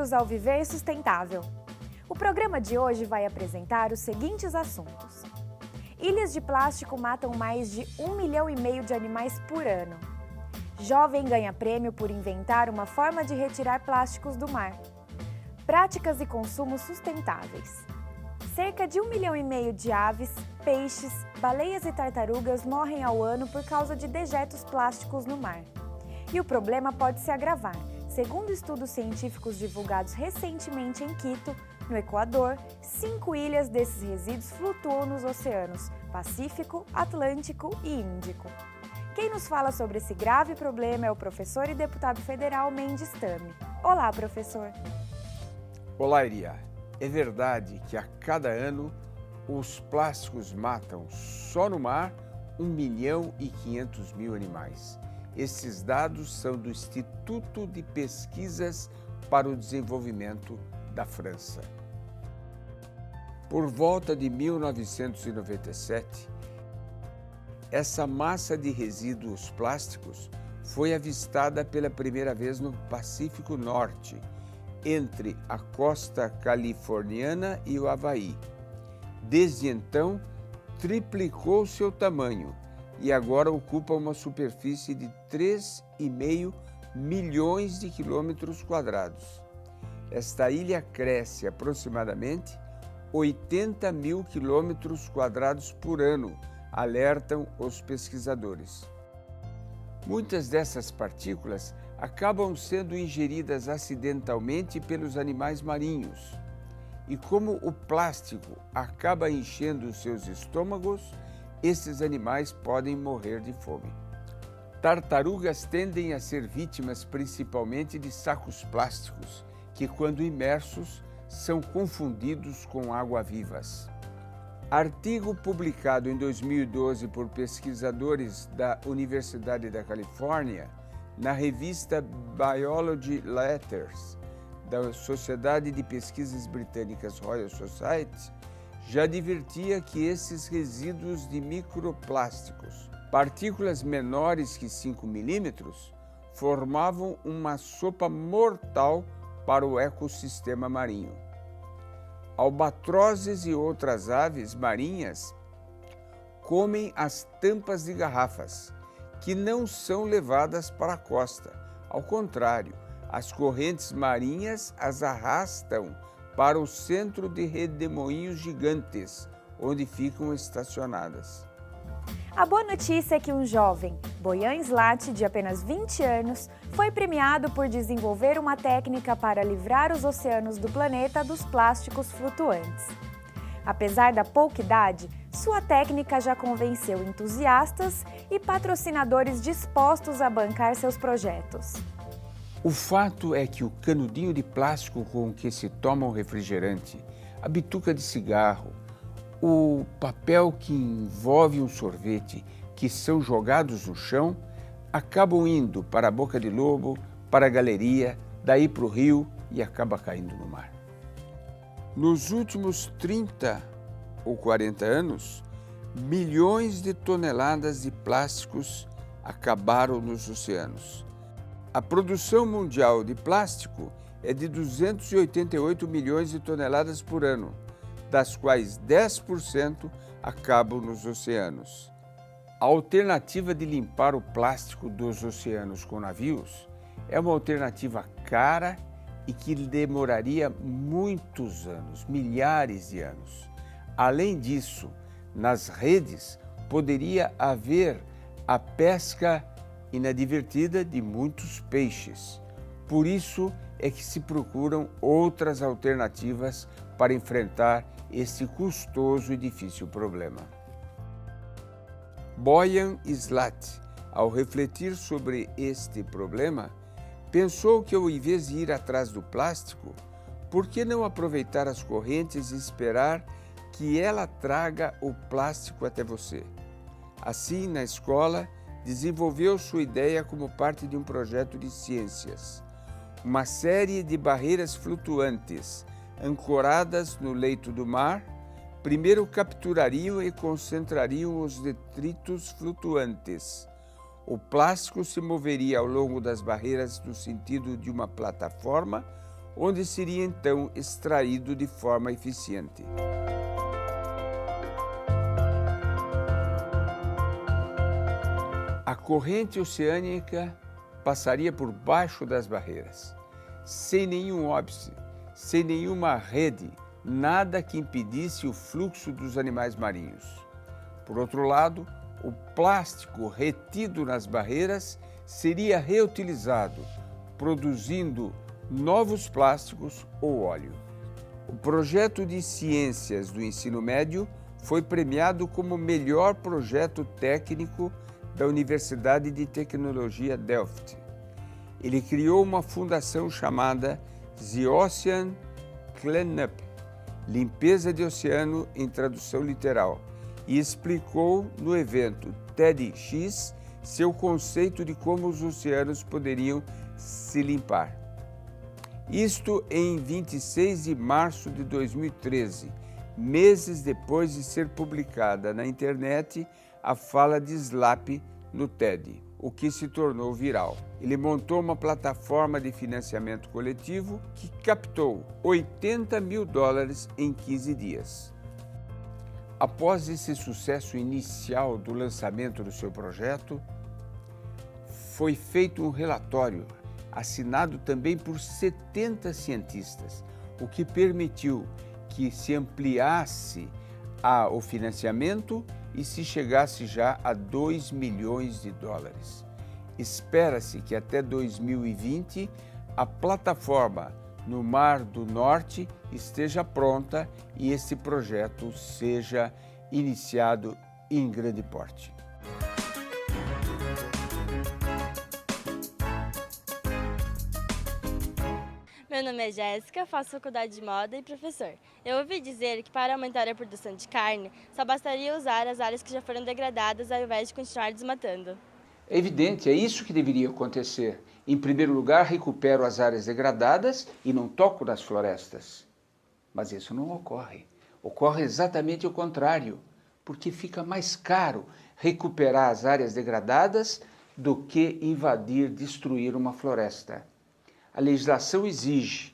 Bem-vindos ao Viver Sustentável. O programa de hoje vai apresentar os seguintes assuntos. Ilhas de plástico matam mais de 1,5 milhão de animais por ano. Jovem ganha prêmio por inventar uma forma de retirar plásticos do mar. Práticas e consumos sustentáveis. Cerca de 1,5 milhão de aves, peixes, baleias e tartarugas morrem ao ano por causa de dejetos plásticos no mar. E o problema pode se agravar. Segundo estudos científicos divulgados recentemente em Quito, no Equador, 5 ilhas desses resíduos flutuam nos oceanos Pacífico, Atlântico e Índico. Quem nos fala sobre esse grave problema é o professor e deputado federal Mendes Tame. Olá, professor. Olá, Iria. É verdade que a cada ano os plásticos matam só no mar 1,5 milhão animais. Esses dados são do Instituto de Pesquisas para o Desenvolvimento da França. Por volta de 1997, essa massa de resíduos plásticos foi avistada pela primeira vez no Pacífico Norte, entre a costa californiana e o Havaí. Desde então, triplicou seu tamanho e agora ocupa uma superfície de 3,5 milhões de quilômetros quadrados. Esta ilha cresce aproximadamente 80 mil quilômetros quadrados por ano, alertam os pesquisadores. Muitas dessas partículas acabam sendo ingeridas acidentalmente pelos animais marinhos. E como o plástico acaba enchendo seus estômagos, esses animais podem morrer de fome. Tartarugas tendem a ser vítimas principalmente de sacos plásticos, que quando imersos são confundidos com água-vivas. Artigo publicado em 2012 por pesquisadores da Universidade da Califórnia, na revista Biology Letters, da Sociedade de Pesquisas Britânicas Royal Society, já advertia que esses resíduos de microplásticos, partículas menores que 5 milímetros, formavam uma sopa mortal para o ecossistema marinho. Albatrozes e outras aves marinhas comem as tampas de garrafas, que não são levadas para a costa. Ao contrário, as correntes marinhas as arrastam para o centro de redemoinhos gigantes, onde ficam estacionadas. A boa notícia é que um jovem, Boyan Slat, de apenas 20 anos, foi premiado por desenvolver uma técnica para livrar os oceanos do planeta dos plásticos flutuantes. Apesar da pouca idade, sua técnica já convenceu entusiastas e patrocinadores dispostos a bancar seus projetos. O fato é que o canudinho de plástico com que se toma um refrigerante, a bituca de cigarro, o papel que envolve um sorvete, que são jogados no chão, acabam indo para a boca de lobo, para a galeria, daí para o rio e acaba caindo no mar. Nos últimos 30 ou 40 anos, milhões de toneladas de plásticos acabaram nos oceanos. A produção mundial de plástico é de 288 milhões de toneladas por ano, das quais 10% acabam nos oceanos. A alternativa de limpar o plástico dos oceanos com navios é uma alternativa cara e que demoraria muitos anos, milhares de anos. Além disso, nas redes poderia haver a pesca inadvertida de muitos peixes. Por isso é que se procuram outras alternativas para enfrentar este custoso e difícil problema. Boyan Slat, ao refletir sobre este problema, pensou que ao invés de ir atrás do plástico, por que não aproveitar as correntes e esperar que ela traga o plástico até você? Assim, na escola, desenvolveu sua ideia como parte de um projeto de ciências. Uma série de barreiras flutuantes, ancoradas no leito do mar, primeiro capturariam e concentrariam os detritos flutuantes. O plástico se moveria ao longo das barreiras no sentido de uma plataforma onde seria então extraído de forma eficiente. A corrente oceânica passaria por baixo das barreiras, sem nenhum óbice, sem nenhuma rede, nada que impedisse o fluxo dos animais marinhos. Por outro lado, o plástico retido nas barreiras seria reutilizado, produzindo novos plásticos ou óleo. O projeto de ciências do ensino médio foi premiado como melhor projeto técnico da Universidade de Tecnologia Delft. Ele criou uma fundação chamada The Ocean Cleanup, limpeza de oceano em tradução literal, e explicou no evento TEDx seu conceito de como os oceanos poderiam se limpar. Isto em 26 de março de 2013, meses depois de ser publicada na internet a fala de Slap no TED, o que se tornou viral. Ele montou uma plataforma de financiamento coletivo que captou $80 mil em 15 dias. Após esse sucesso inicial do lançamento do seu projeto, foi feito um relatório assinado também por 70 cientistas, o que permitiu que se ampliasse o financiamento e se chegasse já a $2 milhões. Espera-se que até 2020 a plataforma no Mar do Norte esteja pronta e esse projeto seja iniciado em grande porte. Meu nome é Jéssica, faço faculdade de moda e professor. Eu ouvi dizer que para aumentar a produção de carne, só bastaria usar as áreas que já foram degradadas ao invés de continuar desmatando. É evidente, é isso que deveria acontecer. Em primeiro lugar, recupero as áreas degradadas e não toco nas florestas. Mas isso não ocorre. Ocorre exatamente o contrário, porque fica mais caro recuperar as áreas degradadas do que invadir, destruir uma floresta. A legislação exige,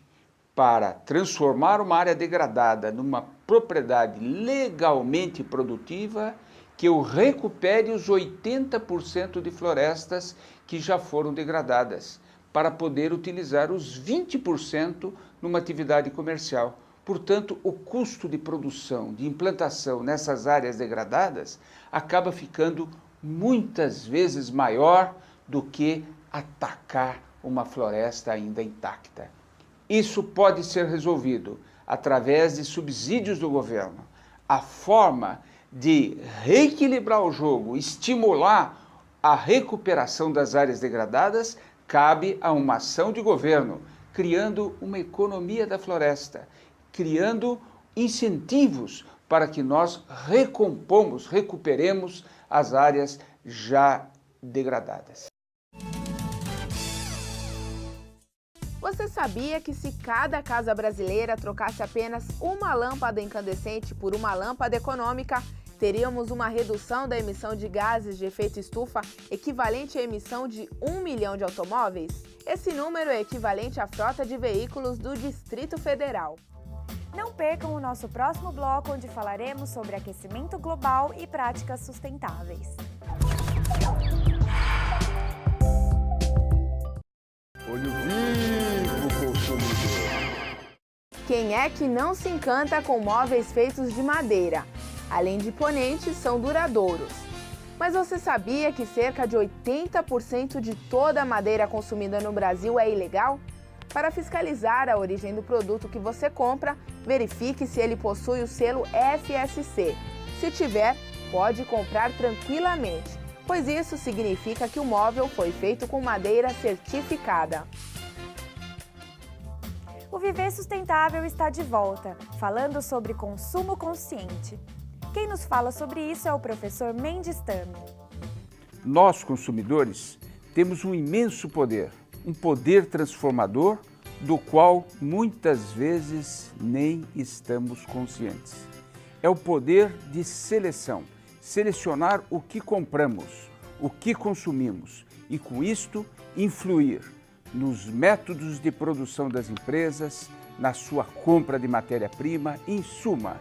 para transformar uma área degradada numa propriedade legalmente produtiva, que eu recupere os 80% de florestas que já foram degradadas, para poder utilizar os 20% numa atividade comercial. Portanto, o custo de produção, de implantação nessas áreas degradadas acaba ficando muitas vezes maior do que atacar uma floresta ainda intacta. Isso pode ser resolvido através de subsídios do governo. A forma de reequilibrar o jogo, estimular a recuperação das áreas degradadas, cabe a uma ação de governo, criando uma economia da floresta, criando incentivos para que nós recuperemos as áreas já degradadas. Você sabia que se cada casa brasileira trocasse apenas uma lâmpada incandescente por uma lâmpada econômica, teríamos uma redução da emissão de gases de efeito estufa equivalente à emissão de 1 milhão de automóveis? Esse número é equivalente à frota de veículos do Distrito Federal. Não percam o nosso próximo bloco, onde falaremos sobre aquecimento global e práticas sustentáveis. Olho vivo, consumidor! Quem é que não se encanta com móveis feitos de madeira? Além de imponentes, são duradouros. Mas você sabia que cerca de 80% de toda a madeira consumida no Brasil é ilegal? Para fiscalizar a origem do produto que você compra, verifique se ele possui o selo FSC. Se tiver, pode comprar tranquilamente, pois isso significa que o móvel foi feito com madeira certificada. O Viver Sustentável está de volta, falando sobre consumo consciente. Quem nos fala sobre isso é o professor Mendes Tami. Nós, consumidores, temos um imenso poder, um poder transformador do qual muitas vezes nem estamos conscientes. É o poder de seleção, selecionar o que compramos, o que consumimos e com isto influir nos métodos de produção das empresas, na sua compra de matéria-prima, em suma,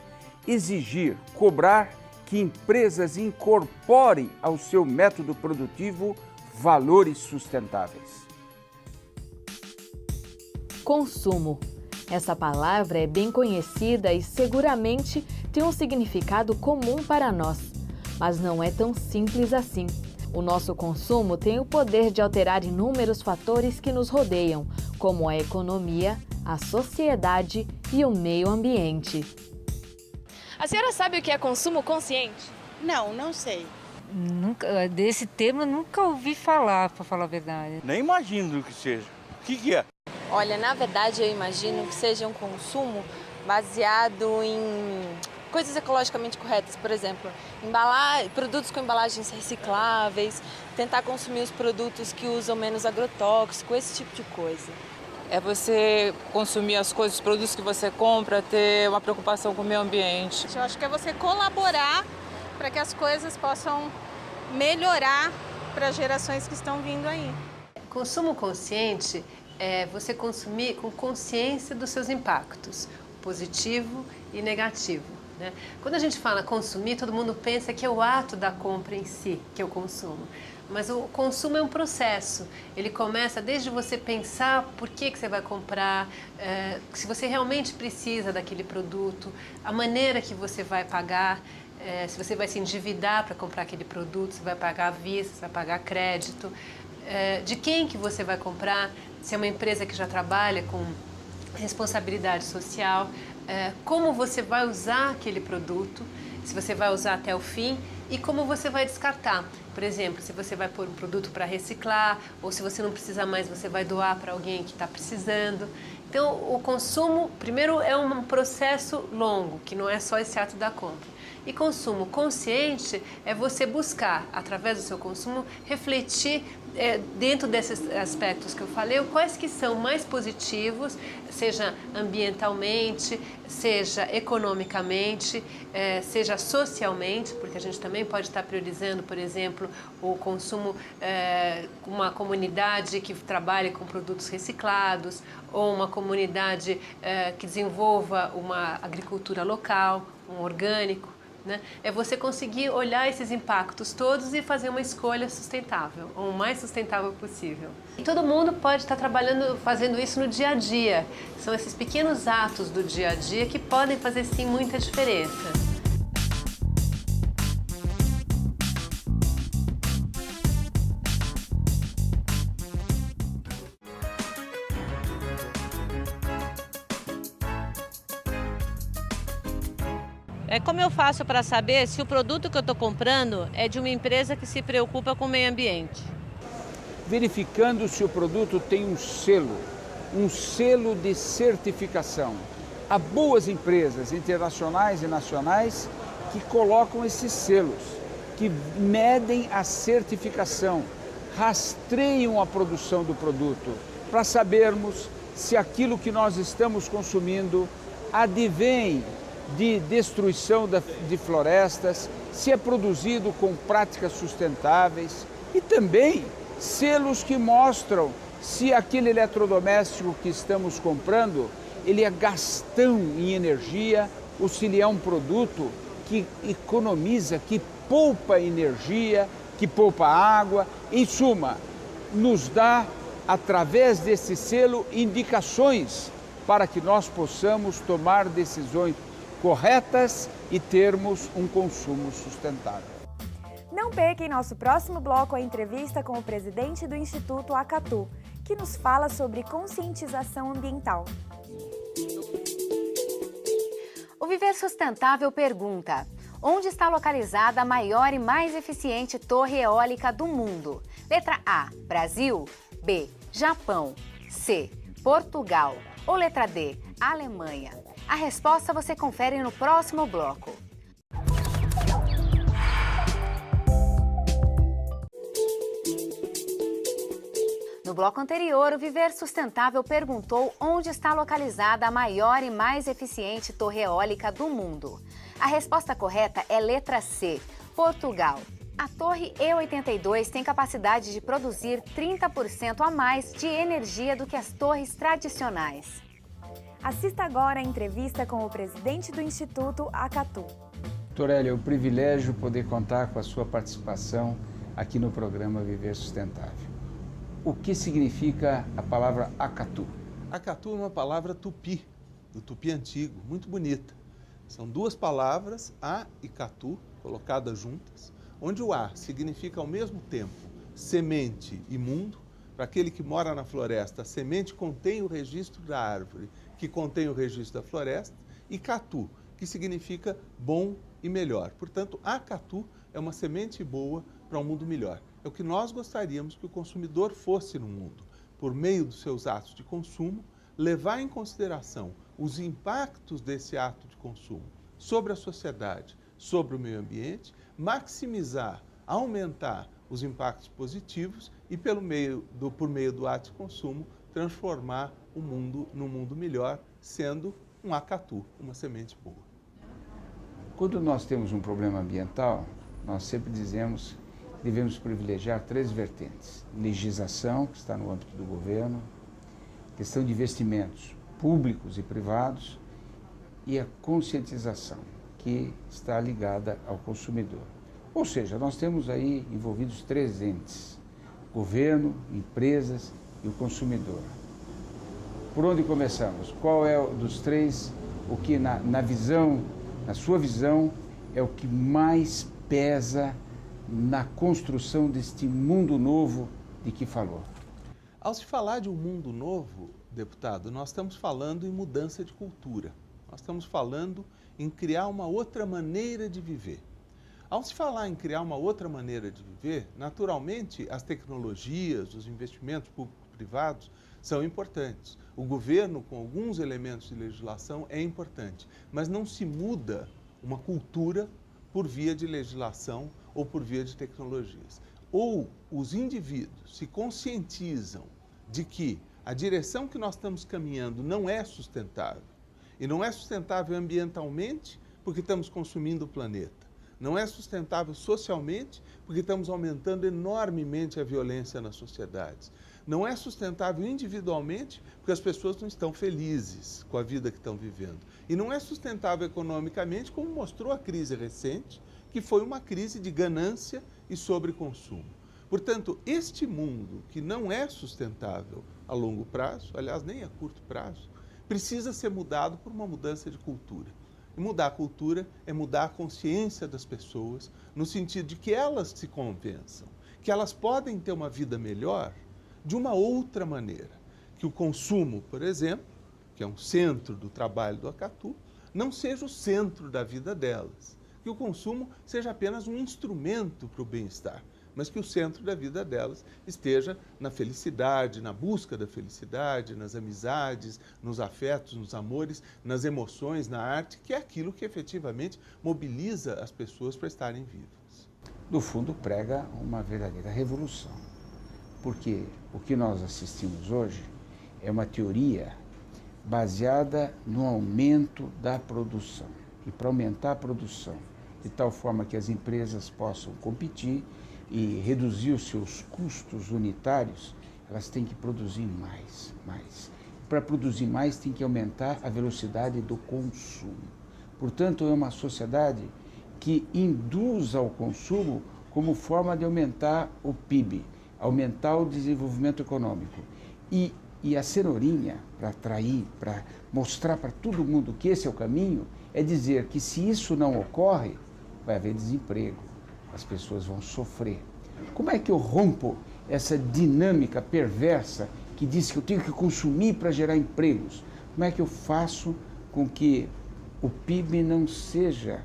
exigir, cobrar que empresas incorporem ao seu método produtivo valores sustentáveis. Consumo. Essa palavra é bem conhecida e seguramente tem um significado comum para nós, mas não é tão simples assim. O nosso consumo tem o poder de alterar inúmeros fatores que nos rodeiam, como a economia, a sociedade e o meio ambiente. A senhora sabe o que é consumo consciente? Não, não sei. Desse tema nunca ouvi falar, para falar a verdade. Nem imagino o que seja. O que é? Olha, na verdade eu imagino que seja um consumo baseado em coisas ecologicamente corretas, por exemplo, produtos com embalagens recicláveis, tentar consumir os produtos que usam menos agrotóxico, esse tipo de coisa. É você consumir as coisas, os produtos que você compra, ter uma preocupação com o meio ambiente. Eu acho que é você colaborar para que as coisas possam melhorar para as gerações que estão vindo aí. Consumo consciente é você consumir com consciência dos seus impactos, positivo e negativo, né? Quando a gente fala consumir, todo mundo pensa que é o ato da compra em si, que é o consumo. Mas o consumo é um processo. Ele começa desde você pensar por que você vai comprar, se você realmente precisa daquele produto, a maneira que você vai pagar, se você vai se endividar para comprar aquele produto, se vai pagar à vista, se vai pagar crédito, de quem que você vai comprar, se é uma empresa que já trabalha com responsabilidade social, como você vai usar aquele produto, se você vai usar até o fim e como você vai descartar. Por exemplo, se você vai pôr um produto para reciclar ou se você não precisa mais, você vai doar para alguém que está precisando. Então, o consumo, primeiro, é um processo longo, que não é só esse ato da compra. E consumo consciente é você buscar, através do seu consumo, refletir dentro desses aspectos que eu falei, quais que são mais positivos, seja ambientalmente, seja economicamente, seja socialmente, porque a gente também pode estar priorizando, por exemplo, o consumo com uma comunidade que trabalhe com produtos reciclados, ou uma comunidade que desenvolva uma agricultura local, um orgânico. Né? É você conseguir olhar esses impactos todos e fazer uma escolha sustentável, ou o mais sustentável possível. E todo mundo pode estar trabalhando, fazendo isso no dia a dia. São esses pequenos atos do dia a dia que podem fazer sim muita diferença. Como eu faço para saber se o produto que eu estou comprando é de uma empresa que se preocupa com o meio ambiente? Verificando se o produto tem um selo de certificação. Há boas empresas internacionais e nacionais que colocam esses selos, que medem a certificação, rastreiam a produção do produto, para sabermos se aquilo que nós estamos consumindo advém de destruição de florestas, se é produzido com práticas sustentáveis e também selos que mostram se aquele eletrodoméstico que estamos comprando, ele é gastão em energia ou se ele é um produto que economiza, que poupa energia, que poupa água, em suma, nos dá, através desse selo, indicações para que nós possamos tomar decisões corretas e termos um consumo sustentável. Não perca em nosso próximo bloco a entrevista com o presidente do Instituto Acatu, que nos fala sobre conscientização ambiental. O Viver Sustentável pergunta: onde está localizada a maior e mais eficiente torre eólica do mundo? Letra A, Brasil. B, Japão. C, Portugal. Ou letra D, Alemanha? A resposta você confere no próximo bloco. No bloco anterior, o Viver Sustentável perguntou onde está localizada a maior e mais eficiente torre eólica do mundo. A resposta correta é letra C, Portugal. A torre E82 tem capacidade de produzir 30% a mais de energia do que as torres tradicionais. Assista agora a entrevista com o presidente do Instituto Acatu. Torelli, é um privilégio poder contar com a sua participação aqui no programa Viver Sustentável. O que significa a palavra Acatu? Acatu é uma palavra tupi, do tupi antigo, muito bonita. São duas palavras, A e Catu, colocadas juntas, onde o A significa ao mesmo tempo semente e mundo. Para aquele que mora na floresta, a semente contém o registro da árvore, que contém o registro da floresta, e Catu, que significa bom e melhor. Portanto, a Catu é uma semente boa para um mundo melhor. É o que nós gostaríamos que o consumidor fosse no mundo, por meio dos seus atos de consumo, levar em consideração os impactos desse ato de consumo sobre a sociedade, sobre o meio ambiente, maximizar, aumentar os impactos positivos e, por meio do ato de consumo, transformar o mundo num mundo melhor, sendo um Acatu, uma semente boa. Quando nós temos um problema ambiental, nós sempre dizemos que devemos privilegiar três vertentes. Legislação, que está no âmbito do governo, questão de investimentos públicos e privados e a conscientização, que está ligada ao consumidor. Ou seja, nós temos aí envolvidos três entes: governo, empresas e o consumidor. Por onde começamos? Qual é dos três o que na sua visão, é o que mais pesa na construção deste mundo novo de que falou? Ao se falar de um mundo novo, deputado, nós estamos falando em mudança de cultura. Nós estamos falando em criar uma outra maneira de viver. Ao se falar em criar uma outra maneira de viver, naturalmente as tecnologias, os investimentos públicos e privados são importantes. O governo, com alguns elementos de legislação, é importante, mas não se muda uma cultura por via de legislação ou por via de tecnologias. Ou os indivíduos se conscientizam de que a direção que nós estamos caminhando não é sustentável. E não é sustentável ambientalmente porque estamos consumindo o planeta. Não é sustentável socialmente porque estamos aumentando enormemente a violência nas sociedades. Não é sustentável individualmente porque as pessoas não estão felizes com a vida que estão vivendo. E não é sustentável economicamente, como mostrou a crise recente, que foi uma crise de ganância e sobreconsumo. Portanto, este mundo que não é sustentável a longo prazo, aliás, nem a curto prazo, precisa ser mudado por uma mudança de cultura. E mudar a cultura é mudar a consciência das pessoas, no sentido de que elas se convençam que elas podem ter uma vida melhor de uma outra maneira. Que o consumo, por exemplo, que é um centro do trabalho do Acatu, não seja o centro da vida delas. Que o consumo seja apenas um instrumento para o bem-estar, mas que o centro da vida delas esteja na felicidade, na busca da felicidade, nas amizades, nos afetos, nos amores, nas emoções, na arte, que é aquilo que efetivamente mobiliza as pessoas para estarem vivas. No fundo, prega uma verdadeira revolução, porque o que nós assistimos hoje é uma teoria baseada no aumento da produção. E para aumentar a produção, de tal forma que as empresas possam competir e reduzir os seus custos unitários, elas têm que produzir mais. Para produzir mais, tem que aumentar a velocidade do consumo. Portanto, é uma sociedade que induz ao consumo como forma de aumentar o PIB, aumentar o desenvolvimento econômico. E a cenourinha, para atrair, para mostrar para todo mundo que esse é o caminho, é dizer que se isso não ocorre, vai haver desemprego, as pessoas vão sofrer. Como é que eu rompo essa dinâmica perversa que diz que eu tenho que consumir para gerar empregos? Como é que eu faço com que o PIB não seja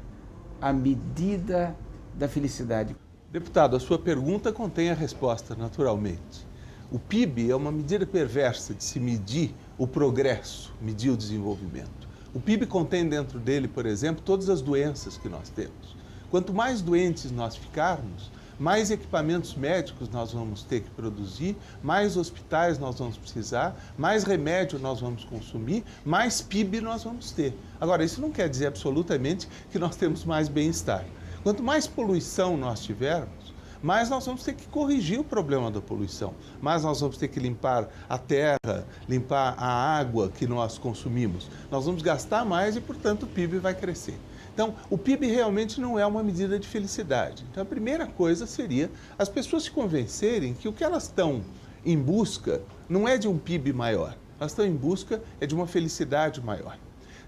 a medida da felicidade? Deputado, a sua pergunta contém a resposta, naturalmente. O PIB é uma medida perversa de se medir o progresso, medir o desenvolvimento. O PIB contém dentro dele, por exemplo, todas as doenças que nós temos. Quanto mais doentes nós ficarmos, mais equipamentos médicos nós vamos ter que produzir, mais hospitais nós vamos precisar, mais remédio nós vamos consumir, mais PIB nós vamos ter. Agora, isso não quer dizer absolutamente que nós temos mais bem-estar. Quanto mais poluição nós tivermos, mais nós vamos ter que corrigir o problema da poluição, mais nós vamos ter que limpar a terra, limpar a água que nós consumimos. Nós vamos gastar mais e, portanto, o PIB vai crescer. Então, o PIB realmente não é uma medida de felicidade. Então, a primeira coisa seria as pessoas se convencerem que o que elas estão em busca não é de um PIB maior, elas estão em busca de uma felicidade maior.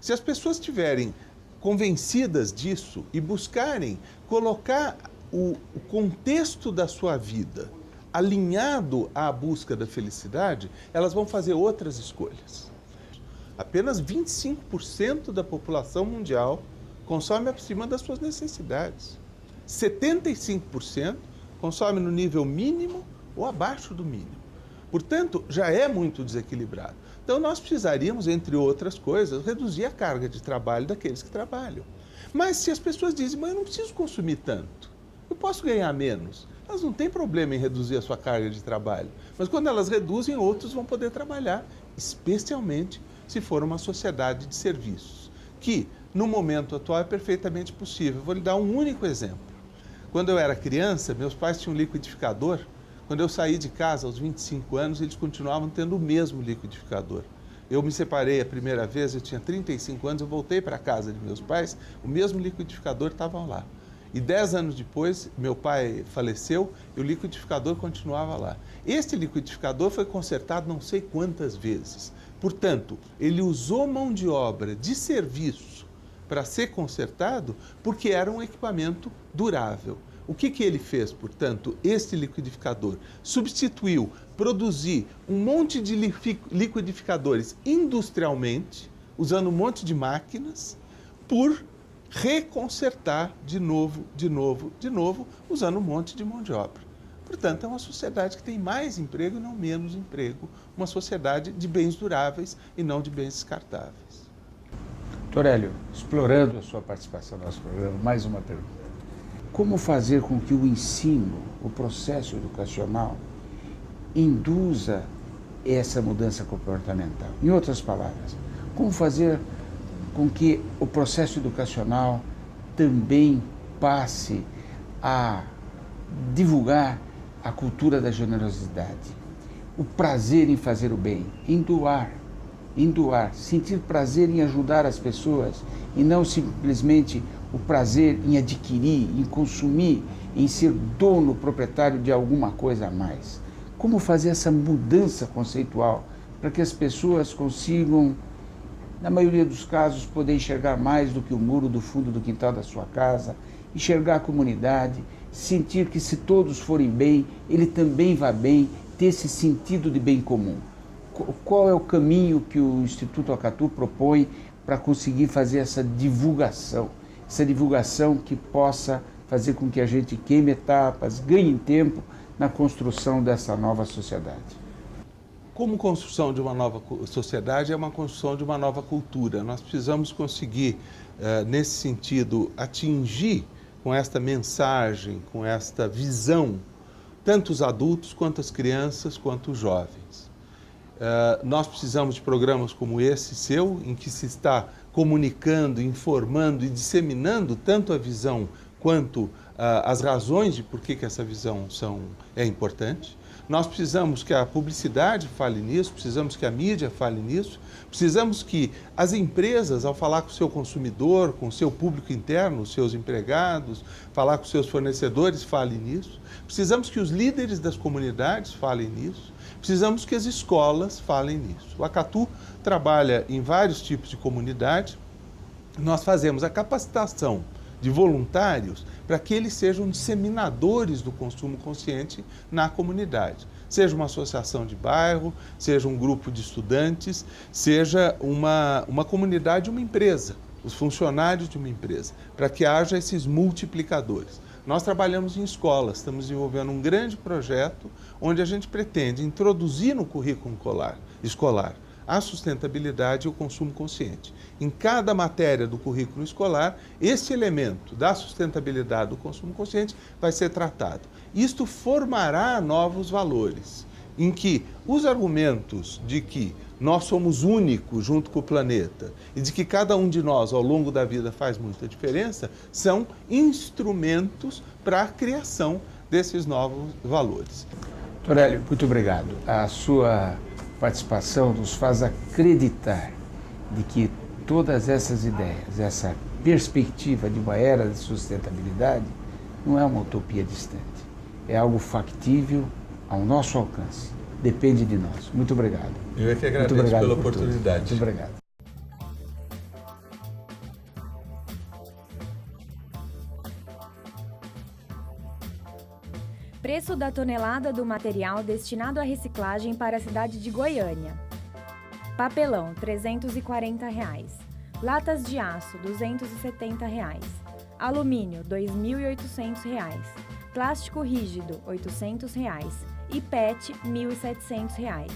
Se as pessoas estiverem convencidas disso e buscarem colocar o contexto da sua vida alinhado à busca da felicidade, elas vão fazer outras escolhas. Apenas 25% da população mundial consome acima das suas necessidades. 75% consome no nível mínimo ou abaixo do mínimo. Portanto, já é muito desequilibrado. Então, nós precisaríamos, entre outras coisas, reduzir a carga de trabalho daqueles que trabalham. Mas se as pessoas dizem, mas eu não preciso consumir tanto, eu posso ganhar menos, elas não têm problema em reduzir a sua carga de trabalho. Mas quando elas reduzem, outros vão poder trabalhar, especialmente se for uma sociedade de serviços, que no momento atual é perfeitamente possível. Vou lhe dar um único exemplo. Quando eu era criança, meus pais tinham um liquidificador. Quando eu saí de casa aos 25 anos, eles continuavam tendo o mesmo liquidificador. Eu me separei a primeira vez, eu tinha 35 anos, eu voltei para a casa de meus pais, o mesmo liquidificador estava lá. E 10 anos depois, meu pai faleceu e o liquidificador continuava lá. Este liquidificador foi consertado não sei quantas vezes. Portanto, ele usou mão de obra de serviço para ser consertado porque era um equipamento durável. O que ele fez, portanto, este liquidificador? Substituiu, produzir um monte de liquidificadores industrialmente, usando um monte de máquinas, por reconsertar de novo, usando um monte de mão de obra. Portanto, é uma sociedade que tem mais emprego e não menos emprego, uma sociedade de bens duráveis e não de bens descartáveis. Dr. Hélio, explorando a sua participação no nosso programa, mais uma pergunta. Como fazer com que o ensino, o processo educacional, induza essa mudança comportamental? Em outras palavras, como fazer com que o processo educacional também passe a divulgar a cultura da generosidade, o prazer em fazer o bem, em doar, sentir prazer em ajudar as pessoas e não simplesmente o prazer em adquirir, em consumir, em ser dono, proprietário de alguma coisa a mais. Como fazer essa mudança conceitual para que as pessoas consigam, na maioria dos casos, poder enxergar mais do que o muro do fundo do quintal da sua casa, enxergar a comunidade, sentir que se todos forem bem, ele também vai bem, ter esse sentido de bem comum. Qual é o caminho que o Instituto Acatu propõe para conseguir fazer essa divulgação que possa fazer com que a gente queime etapas, ganhe tempo na construção dessa nova sociedade? Como construção de uma nova sociedade é uma construção de uma nova cultura. Nós precisamos conseguir, nesse sentido, atingir com esta mensagem, com esta visão, tanto os adultos, quanto as crianças, quanto os jovens. Nós precisamos de programas como esse seu, em que se está comunicando, informando e disseminando tanto a visão quanto as razões de por que essa visão é importante. Nós precisamos que a publicidade fale nisso, precisamos que a mídia fale nisso, precisamos que as empresas, ao falar com o seu consumidor, com o seu público interno, os seus empregados, falar com os seus fornecedores, falem nisso. Precisamos que os líderes das comunidades falem nisso. Precisamos que as escolas falem nisso. O Acatu trabalha em vários tipos de comunidade. Nós fazemos a capacitação de voluntários para que eles sejam disseminadores do consumo consciente na comunidade. Seja uma associação de bairro, seja um grupo de estudantes, seja uma comunidade, uma empresa, os funcionários de uma empresa, para que haja esses multiplicadores. Nós trabalhamos em escolas, estamos desenvolvendo um grande projeto onde a gente pretende introduzir no currículo escolar a sustentabilidade e o consumo consciente. Em cada matéria do currículo escolar, esse elemento da sustentabilidade do consumo consciente vai ser tratado. Isto formará novos valores, em que os argumentos de que nós somos únicos junto com o planeta e de que cada um de nós ao longo da vida faz muita diferença, são instrumentos para a criação desses novos valores. Torélio, muito obrigado. A sua participação nos faz acreditar de que todas essas ideias, essa perspectiva de uma era de sustentabilidade, não é uma utopia distante. É algo factível ao nosso alcance. Depende de nós. Muito obrigado. Eu é que agradeço pela oportunidade. Muito obrigado. Preço da tonelada do material destinado à reciclagem para a cidade de Goiânia. Papelão, R$ 340. Latas de aço, R$ 270. Alumínio, R$ 2.800. Plástico rígido, R$ 800. E PET, R$ 1.700.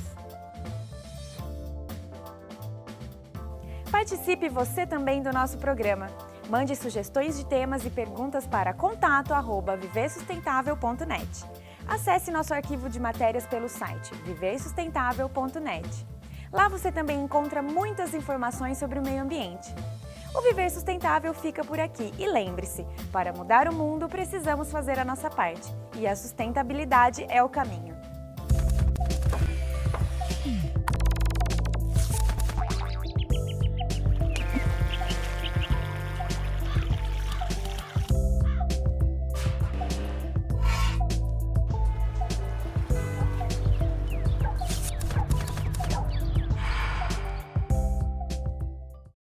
Participe você também do nosso programa. Mande sugestões de temas e perguntas para contato@viversustentável.net. Acesse nosso arquivo de matérias pelo site viversustentável.net. Lá você também encontra muitas informações sobre o meio ambiente. O Viver Sustentável fica por aqui e lembre-se, para mudar o mundo precisamos fazer a nossa parte e a sustentabilidade é o caminho.